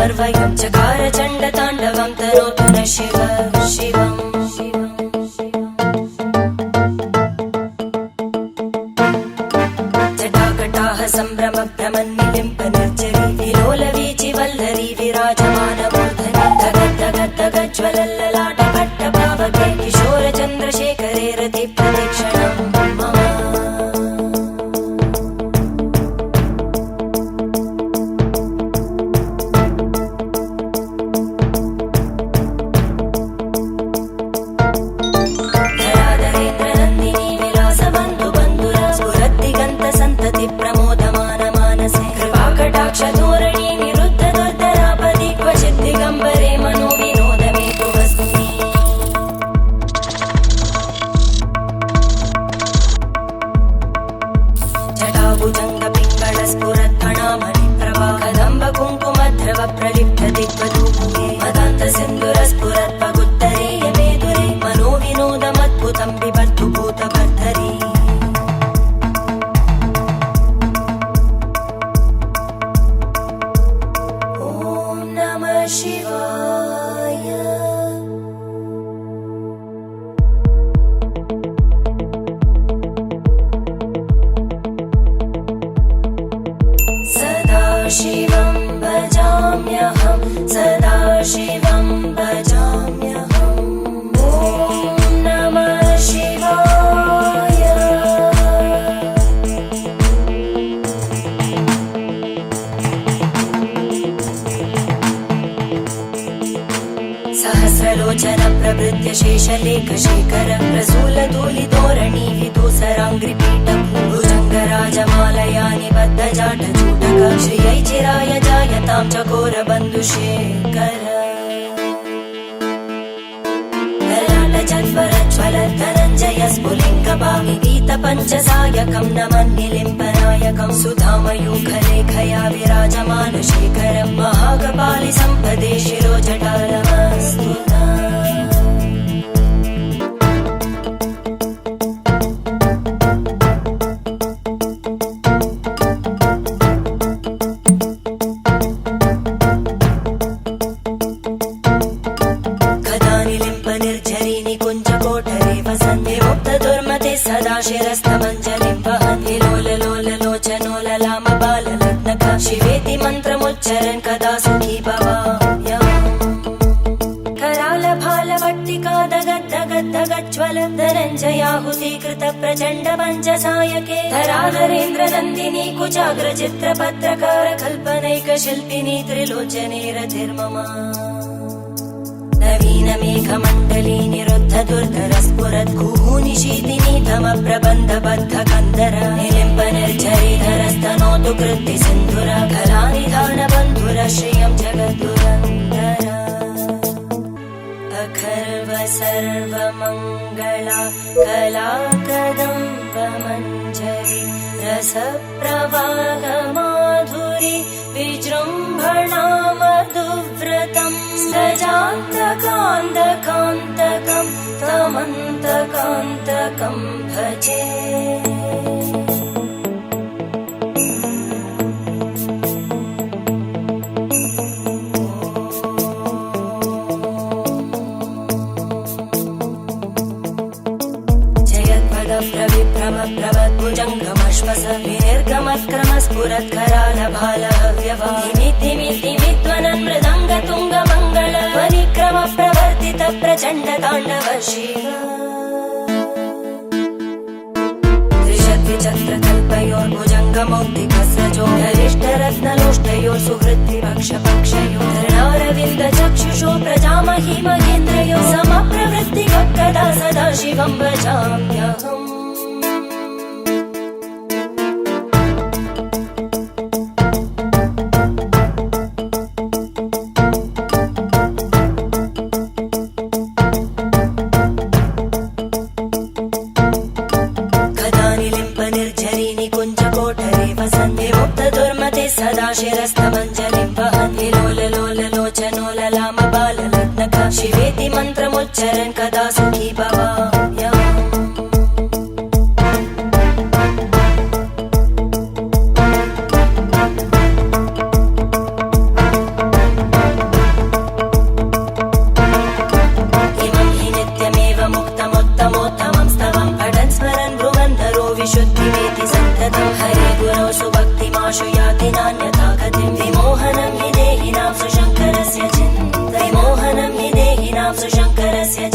सर्वयं चकार चण्डताण्डवं तनोतु न शिव शिवम् जटाकटाः सम्भ्रमभ्रमन्निलिम्प निर्जरी विलोलवीचि वल्लरी विराजमानमूर्धनि धगज्ज्वलल्ललाटकट्टपावके किशोरचन्द्रशेखरे रतिप्रदक्षिणम् मम शिवं भजाम्यहं सदा शिवं भजाम्यहम् ॐ नमः शिवाय सहस्रलोचन प्रभृत्य शेषलेखशेखर प्रसूलधूलितोरणी विदूसराङ्घ्रिपीठ भुजङ्गराजमालया निबद्धजाटचूटक श्रियै चिराय जायतां चकोरबन्धुशेखर ललाटजन्वरज्वलद्धनञ्जय स्फुलिङ्गपाविदीतपञ्चसायकं नमन्निलिम्पनायकं सुधामयूखलेखया विराजमानशेखरं महाकपालि सम्पदे शिरोजटालमस्तुता शिरस्तमञ्जलिं वहन् विलोललोललोचनोललामबाललग्नक शिवेति मन्त्रमुच्चरन् कदा सुखी भवाम्यहम् करालभालवट्टिका दगद्दगद्दगज्ज्वल धनञ्जयाहुतीकृत प्रचण्ड पञ्चसायके धराधरेन्द्रनन्दिनी कुचाग्रचित्रपत्रकार कल्पनैकशिल्पिनी त्रिलोचने रतिर्मम नवीनमेघमण्डली निरुद्ध दुर्धरस्फुरत् कुहूनिशीतिनी धमप्रबन्धबद्धकन्दर निलिम्ब निर्झरीधरस्तनोतु कृत्ति सिन्धुर कलानिधानबन्धुर श्रियं जगद्दुरन्दर अखर्व सर्वमङ्गला कलाकदम्बमञ्जरी रसप्रवाहमाधुरी विजृम्भणा मधुव्रतं सजान्तकान्तकान्तकं तमन्तकान्तकं भजे प्रभद्भुजङ्गमश्वस विनिर्गमत्क्रमस्फुरत्करालभालहव्यवामिद्धिमिद्धिमिध्वनन् मृदङ्गतुङ्गमङ्गल ध्वनिक्रम प्रवर्तित प्रचण्डताण्डव शिव त्रिशद्विचक्रकल्पयोर्भुजङ्गमौक्तिकस्रजो गरिष्ठरत्नलोष्टयोः सुहृद्विपक्षपक्षयो धरणारविन्दचक्षुषो प्रजामहि महेन्द्रयो समप्रवृत्तिकदा सदा शिवं भजाम्यहम् सदा शिरस्तमञ्जलिं वहन् विलोललोललोचनोललामबाललग्नक शिवेति मन्त्रमुच्चरन् कदा सुखी भवाम्यहम् शुद्धिमेति सन्ततं हरे गुरौ सुभक्तिमाशु याति नान्यथा गतिं विमोहनं हि देहिनां सुशङ्करस्य चिन्तनं विमोहनं हि देहिनां सुशङ्करस्य